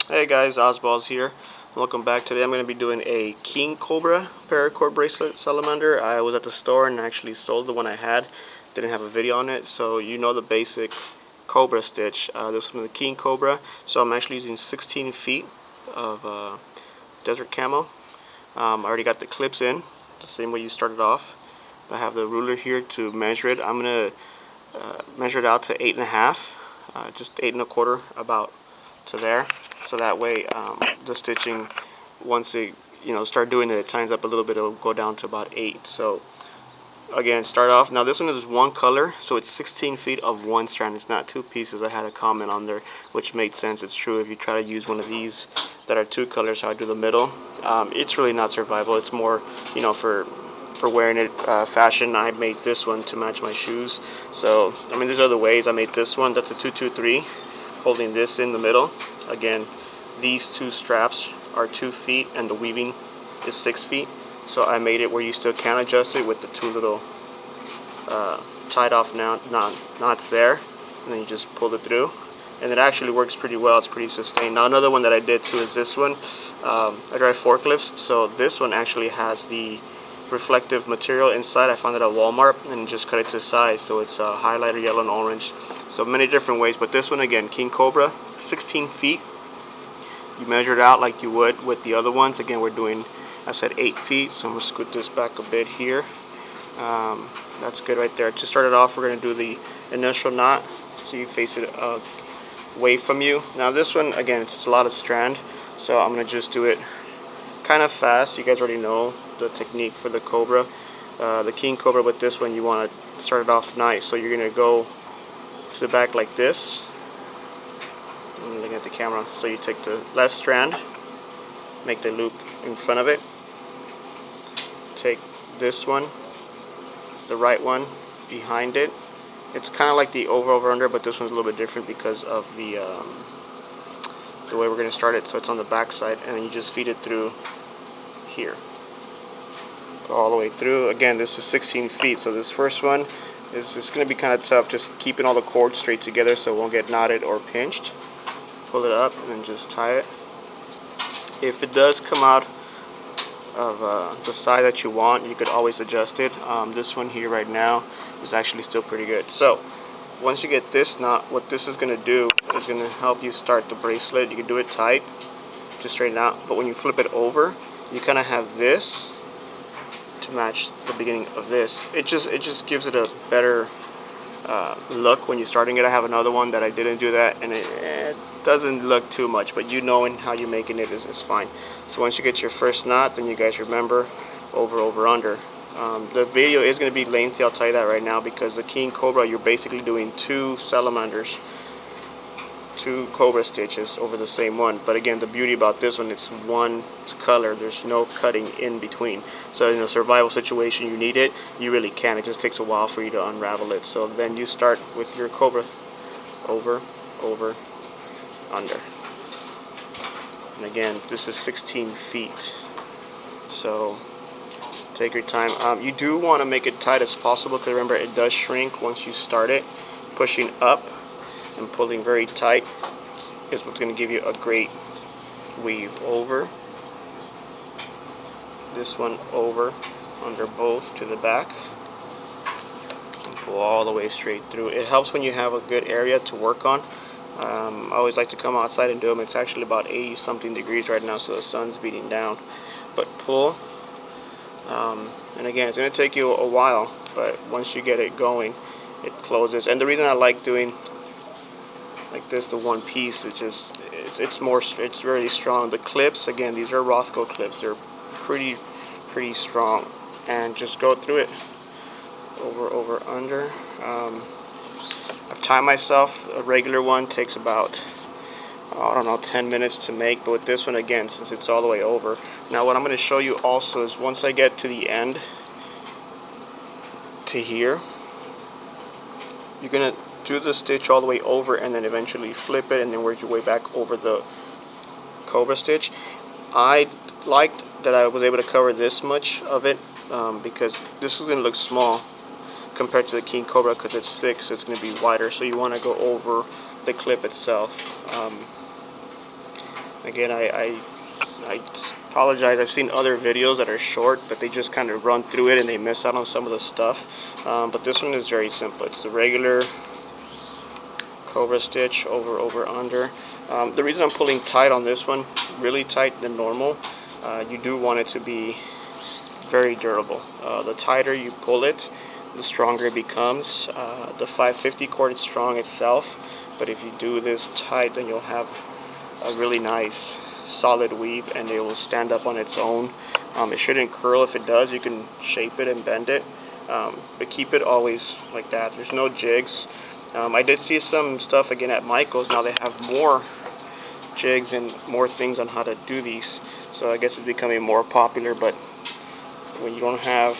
Hey guys, Oswald's here. Welcome back. Today I'm going to be doing a King Cobra paracord bracelet salamander. I was at the store and actually sold the one I had. Didn't have a video on it, so you know the basic Cobra stitch. This one is the King Cobra. So I'm actually using 16 feet of desert camo. I already got the clips in, the same way you started off. I have the ruler here to measure it. I'm going to measure it out to 8.5, just 8.25 about to there, so that way the stitching, once it start doing it, it tightens up a little bit, it'll go down to about 8. So again, start off. Now this one is one color, so it's 16 feet of one strand. It's not two pieces. I had a comment on there which made sense. It's true. If you try to use one of these that are two colors, how I do the middle, it's really not survival. It's more for wearing it fashion. I made this one to match my shoes. So I mean, there's other ways. I made this one. That's a 223, holding this in the middle. Again, these two straps are 2 feet and the weaving is 6 feet. So I made it where you still can adjust it with the two little tied off knots there, and then you just pull it through, and it actually works pretty well. It's pretty sustained. Now another one that I did too is this one. I drive forklifts, so this one actually has the reflective material inside. I found it at Walmart and just cut it to size, so it's highlighter yellow and orange. So many different ways, but this one again, King Cobra, 16 feet. You measure it out like you would with the other ones. Again, we're doing, I said 8 feet, so I'm going to scoot this back a bit here. That's good right there. To start it off, we're going to do the initial knot, so you face it away from you. Now this one, again, it's a lot of strand, so I'm going to just do it kind of fast. You guys already know the technique for the Cobra. The King Cobra, with this one, you want to start it off nice, so you're going to go to the back like this. I'm looking at the camera. So you take the left strand, make the loop in front of it, take this one, the right one behind it. It's kind of like the over under, but this one's a little bit different because of the way we're going to start it. So it's on the back side, and then you just feed it through here, go all the way through. Again, this is 16 feet, so this first one is going to be kind of tough, just keeping all the cords straight together so it won't get knotted or pinched. Pull it up and then just tie it. If it does come out of the side that you want, you could always adjust it. This one here right now is actually still pretty good. So once you get this knot, what this is going to do is going to help you start the bracelet. You can do it tight, just straighten out, but when you flip it over, you kind of have this to match the beginning of this. It just gives it a better look when you're starting it. I have another one that I didn't do that, and it doesn't look too much, but you knowing how you're making it is fine. So once you get your first knot, then you guys remember over under. The video is going to be lengthy, I'll tell you that right now, because the King Cobra, you're basically doing two salamanders, two Cobra stitches over the same one. But again, the beauty about this one, it's one color. There's no cutting in between. So in a survival situation, you need it, you really can. It just takes a while for you to unravel it. So then you start with your Cobra, over, under. And again, this is 16 feet. So take your time. You do want to make it tight as possible, because remember, it does shrink once you start it. Pushing up and pulling very tight is what's going to give you a great weave. Over, this one over, under both to the back, and pull all the way straight through. It helps when you have a good area to work on. I always like to come outside and do them. It's actually about 80 something degrees right now, so the sun's beating down. But pull, and again, it's going to take you a while, but once you get it going, it closes. And the reason I like doing like this, the one piece, it's really strong. The clips, again, these are Rothko clips. They're pretty strong, and just go through it over under. I've timed myself. A regular one takes about, I don't know, 10 minutes to make, but with this one, again, since it's all the way over. Now what I'm going to show you also is once I get to the end to here, you're going to do the stitch all the way over and then eventually flip it and then work your way back over the Cobra stitch. I liked that I was able to cover this much of it because this is going to look small compared to the King Cobra, because it's thick, so it's going to be wider. So you want to go over the clip itself. Again, I apologize. I've seen other videos that are short, but they just kind of run through it and they miss out on some of the stuff. But this one is very simple. It's the regular Cobra stitch, over, over, under. The reason I'm pulling tight on this one, really tight than normal, you do want it to be very durable. The tighter you pull it, the stronger it becomes. The 550 cord is strong itself, but if you do this tight, then you'll have a really nice solid weave, and it will stand up on its own. It shouldn't curl. If it does, you can shape it and bend it, but keep it always like that. There's no jigs. I did see some stuff again at Michael's. Now they have more jigs and more things on how to do these, so I guess it's becoming more popular. But when you don't have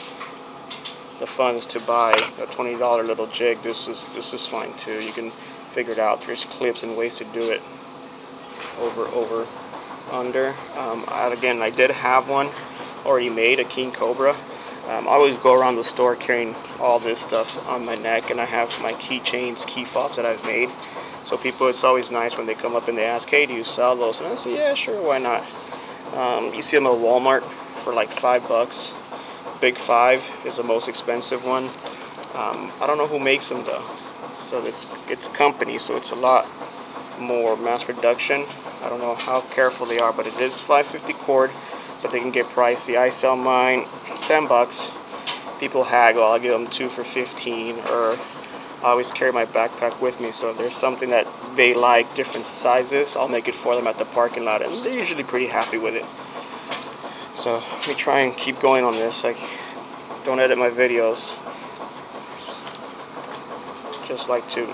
the funds to buy a $20 little jig, this is fine too. You can figure it out. There's clips and ways to do it. Over, over, under. Again, I did have one already made, a King Cobra. I always go around the store carrying all this stuff on my neck, and I have my keychains, key fobs that I've made. So people, it's always nice when they come up and they ask, hey, do you sell those? And I say, yeah, sure, why not? You see them at Walmart for like $5. Big 5 is the most expensive one. I don't know who makes them though. So it's company, so it's a lot more mass production. I don't know how careful they are, but it is 550 cord, but they can get pricey. I sell mine $10. People haggle. I'll give them 2 for 15, or I always carry my backpack with me, so if there's something that they like, different sizes, I'll make it for them at the parking lot, and they're usually pretty happy with it. So let me try and keep going on this. I don't edit my videos. Just like to,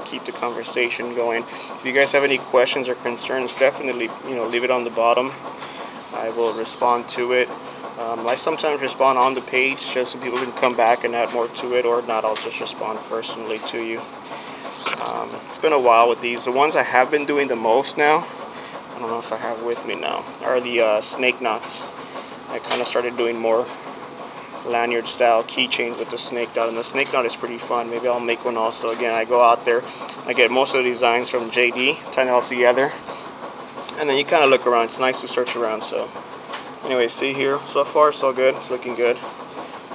keep the conversation going. If you guys have any questions or concerns, definitely, leave it on the bottom. I will respond to it. I sometimes respond on the page just so people can come back and add more to it, or not, I'll just respond personally to you. It's been a while with these. The ones I have been doing the most now, I don't know if I have with me now, are the snake knots. I kind of started doing more lanyard style keychains with the snake knot, and the snake knot is pretty fun. Maybe I'll make one also. Again, I go out there, I get most of the designs from JD, tie it all together, and then you kind of look around. It's nice to search around. So anyway, see here, so far so good. It's looking good.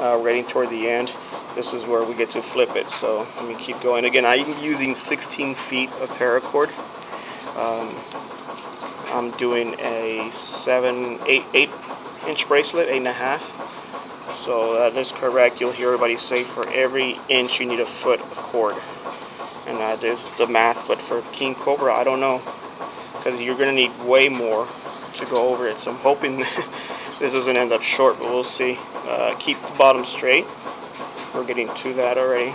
We're getting toward the end. This is where we get to flip it, so let me keep going. Again, I'm using 16 feet of paracord. I'm doing a 8-inch bracelet, 8.5. So that is correct. You'll hear everybody say for every inch you need a foot of cord, and that is the math. But for King Cobra, I don't know, because you're going to need way more to go over it. So I'm hoping this doesn't end up short, but we'll see. Keep the bottom straight. We're getting to that already.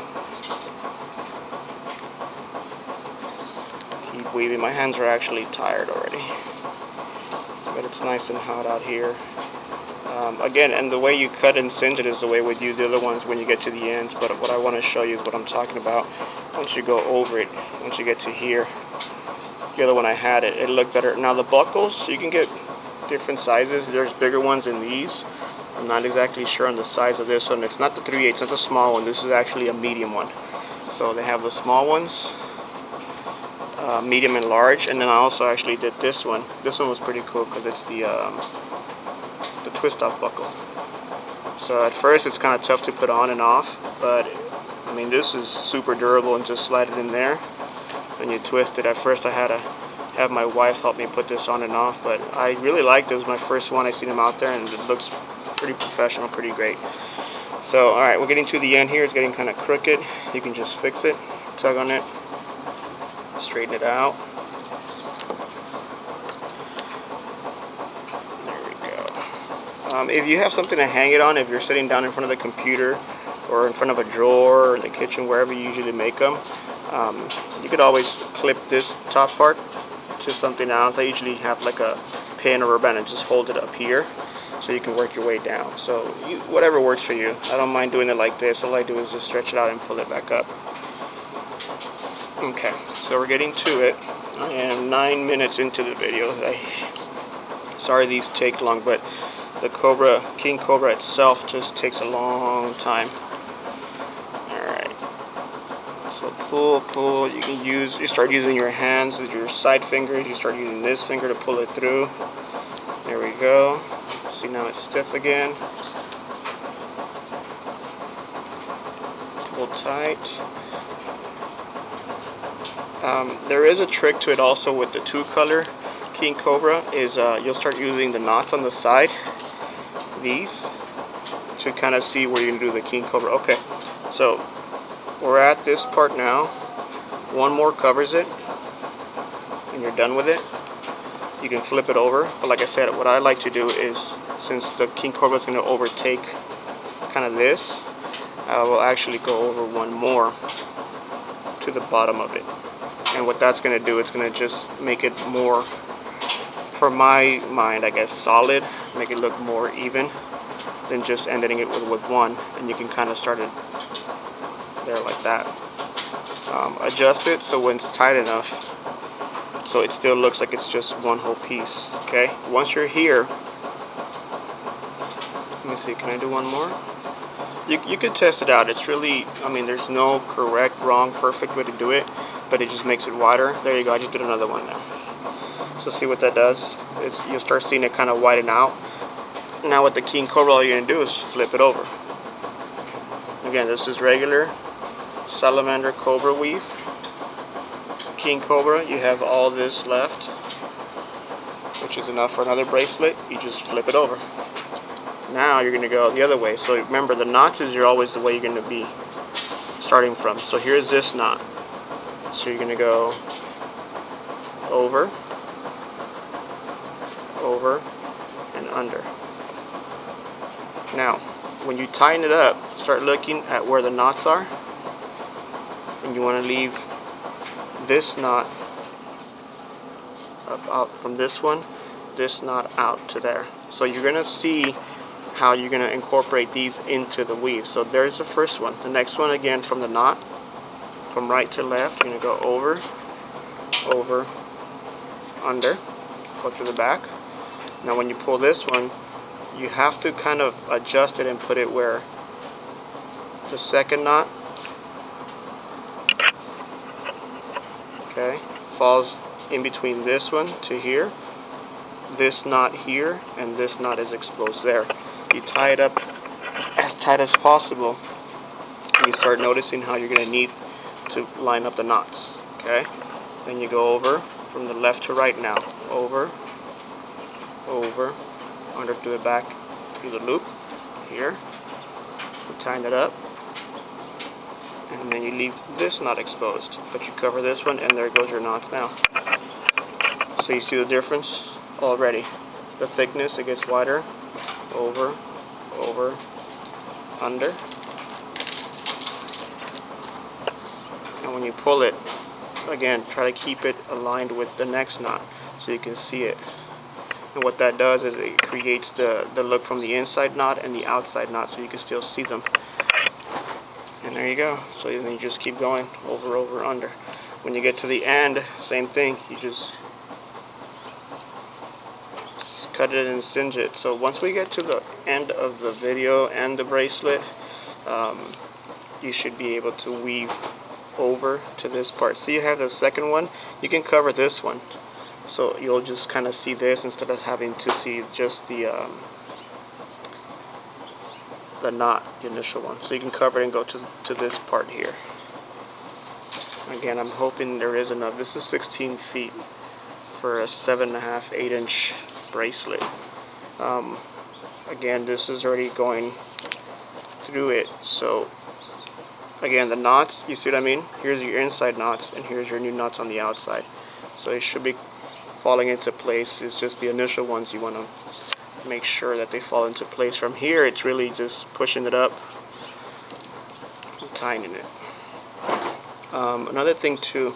Keep weaving. My hands are actually tired already, but it's nice and hot out here. Again, and the way you cut and singe it is the way we do the other ones when you get to the ends, but what I want to show you is what I'm talking about. Once you go over it, once you get to here, the other one I had, it looked better. Now the buckles, you can get different sizes. There's bigger ones than these. I'm not exactly sure on the size of this one. It's not the 3/8, it's not the small one. This is actually a medium one. So they have the small ones, medium and large, and then I also actually did this one. This one was pretty cool because it's the twist off buckle. So at first it's kind of tough to put on and off, but I mean, this is super durable, and just slide it in there and you twist it. At first I had to have my wife help me put this on and off, but I really liked it. It was my first one. I seen them out there and it looks pretty professional, pretty great. So alright, we're getting to the end here. It's getting kind of crooked. You can just fix it, tug on it, straighten it out. If you have something to hang it on, if you're sitting down in front of the computer or in front of a drawer or in the kitchen, wherever you usually make them, you could always clip this top part to something else. I usually have like a pin or a band and just hold it up here so you can work your way down. So whatever works for you. I don't mind doing it like this. All I do is just stretch it out and pull it back up. Okay, so we're getting to it. I am 9 minutes into the video. Sorry these take long, but the King Cobra itself just takes a long time. Alright, so So pull. You start using your hands with your side fingers. You start using this finger to pull it through. There we go. See, now it's stiff again. Pull tight. There is a trick to it also with the 2-color King Cobra. Is you'll start using the knots on the side, these, to kind of see where you're going to do the King Cobra. Okay, so we're at this part now. One more covers it, and you're done with it. You can flip it over, but like I said, what I like to do is, since the King Cobra is going to overtake kind of this, I will actually go over one more to the bottom of it. And what that's going to do, it's going to just make it more, for my mind, I guess, solid, make it look more even than just ending it with one. And you can kind of start it there like that. Adjust it so when it's tight enough, so it still looks like it's just one whole piece. Okay, once you're here, let me see, can I do one more? You could test it out. It's really, I mean, there's no correct, wrong, perfect way to do it, but it just makes it wider. There you go, I just did another one now. So see what that does? You'll start seeing it kind of widen out. Now with the King Cobra, all you're going to do is flip it over. Again, this is regular salamander cobra weave. King Cobra, you have all this left, which is enough for another bracelet. You just flip it over. Now you're going to go the other way. So remember, the knots is always the way you're going to be starting from. So here's this knot. So you're going to go over, over, and under. Now, when you tighten it up, start looking at where the knots are, and you want to leave this knot out from this one, this knot out to there. So you're going to see how you're going to incorporate these into the weave. So there's the first one. The next one, again, from the knot, from right to left, you're going to go over, over, under, go through the back. Now when you pull this one, you have to kind of adjust it and put it where the second knot, okay, falls in between this one to here, this knot here, and this knot is exposed there. You tie it up as tight as possible, and you start noticing how you're going to need to line up the knots. Okay, then you go over from the left to right now, over, over, under through the back, through the loop here. You tighten it up, and then you leave this knot exposed, but you cover this one, and there goes your knots now. So you see the difference already. The thickness, it gets wider, over, over, under, and when you pull it, again, try to keep it aligned with the next knot so you can see it. And what that does is it creates the look from the inside knot and the outside knot, so you can still see them. And there you go. So then you just keep going over, over, under. When you get to the end, same thing. You just cut it and singe it. So once we get to the end of the video and the bracelet, you should be able to weave over to this part. So you have the second one. You can cover this one, so you'll just kind of see this instead of having to see just the knot, the initial one. So you can cover it and go to this part here. Again, I'm hoping there is enough. This is 16 feet for a 7.5, 8-inch bracelet. Again, this is already going through it. So again, the knots, you see what I mean? Here's your inside knots, and here's your new knots on the outside. So it should be falling into place. It's just the initial ones you want to make sure that they fall into place. From here, it's really just pushing it up and tightening it. Another thing too,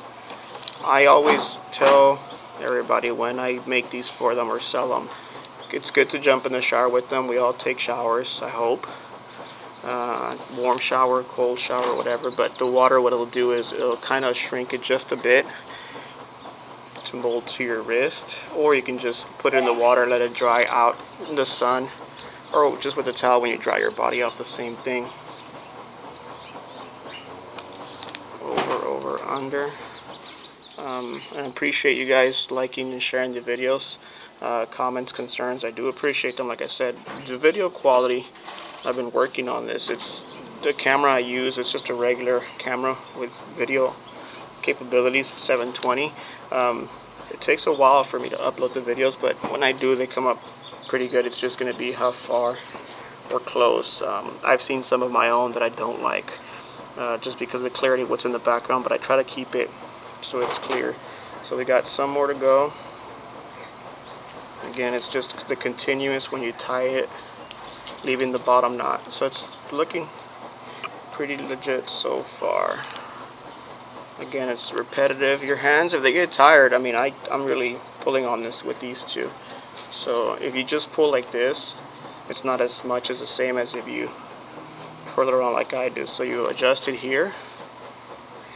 I always tell everybody when I make these for them or sell them, it's good to jump in the shower with them. We all take showers, I hope. Warm shower, cold shower, whatever, but the water, what it'll do is it'll kind of shrink it just a bit to mold to your wrist, or you can just put it in the water and let it dry out in the sun, or just with a towel when you dry your body off, the same thing. Over, under. And I appreciate you guys liking and sharing the videos, comments, concerns. I do appreciate them. Like I said, the video quality, I've been working on this. It's the camera I use. It's just a regular camera with video capabilities, 720. It takes a while for me to upload the videos, but when I do, they come up pretty good. It's just going to be how far or close. I've seen some of my own that I don't like, just because of the clarity of what's in the background, but I try to keep it so it's clear. So we got some more to go. Again, it's just the continuous when you tie it, leaving the bottom knot. So it's looking pretty legit so far. Again, it's repetitive. Your hands, if they get tired, I mean, I'm really pulling on this with these two. So if you just pull like this, it's not as much as the same as if you twirl it around like I do. So you adjust it here,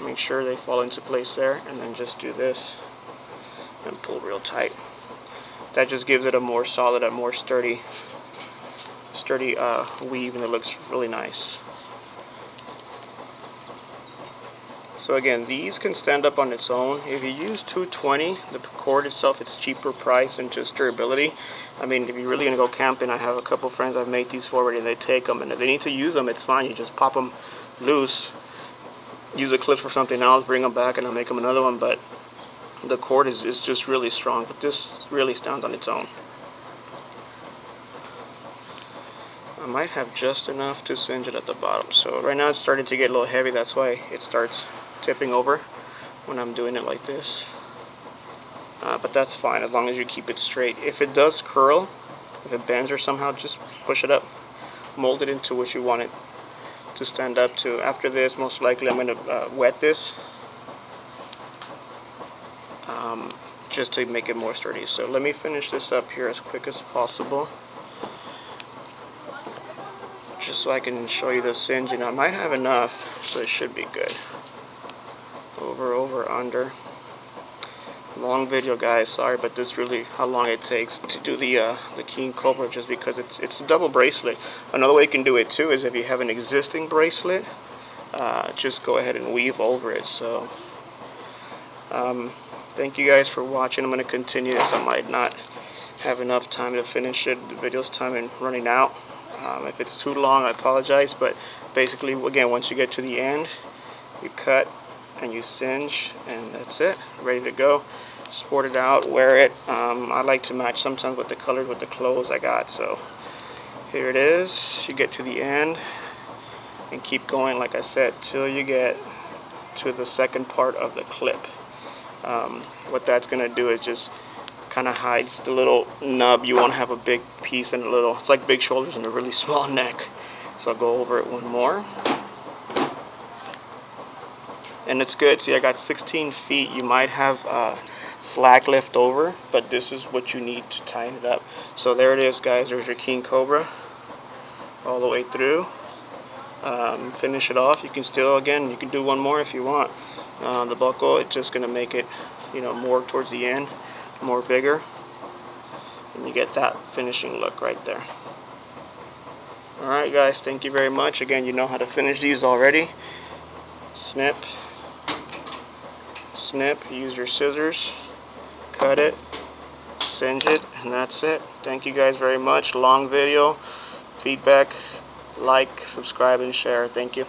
make sure they fall into place there, and then just do this and pull real tight. That just gives it a more solid, a more sturdy weave, and it looks really nice. So again, these can stand up on its own. If you use 220, the cord itself, it's cheaper price and just durability. I mean, if you're really going to go camping, I have a couple friends I've made these for already, and they take them, and if they need to use them, it's fine. You just pop them loose, use the clips for something else, bring them back, and I'll make them another one. But the cord is just really strong, but this really stands on its own. I might have just enough to singe it at the bottom. So right now it's starting to get a little heavy, that's why it starts tipping over when I'm doing it like this. But that's fine as long as you keep it straight. If it does curl, if it bends or somehow, just push it up, mold it into what you want it to stand up to. After this, most likely I'm going to wet this just to make it more sturdy. So let me finish this up here as quick as possible, just so I can show you the singe. And I might have enough, so it should be good. Over, under. Long video, guys. Sorry, but this is really how long it takes to do the King Cobra, just because it's a double bracelet. Another way you can do it too is if you have an existing bracelet, just go ahead and weave over it. So thank you guys for watching. I'm going to continue this. I might not have enough time to finish it. The video's time and running out. If it's too long, I apologize, but basically, again, once you get to the end, you cut and you singe, and that's it, ready to go. Sport it out, wear it. I like to match sometimes with the colors with the clothes I got. So here it is. You get to the end and keep going, like I said, till you get to the second part of the clip. What that's going to do is just kind of hides the little nub. You won't have a big piece and a little, it's like big shoulders and a really small neck. So I'll go over it one more. And it's good. See, I got 16 feet. You might have slack left over, but this is what you need to tighten it up. So there it is, guys. There's your King Cobra all the way through. Finish it off. You can still, again, you can do one more if you want. The buckle, it's just going to make it, you know, more towards the end, more bigger, and you get that finishing look right there. Alright, guys, thank you very much. Again, you know how to finish these already. Snip, snip, use your scissors, cut it, singe it, and that's it. Thank you guys very much. Long video. Feedback, like, subscribe, and share. Thank you.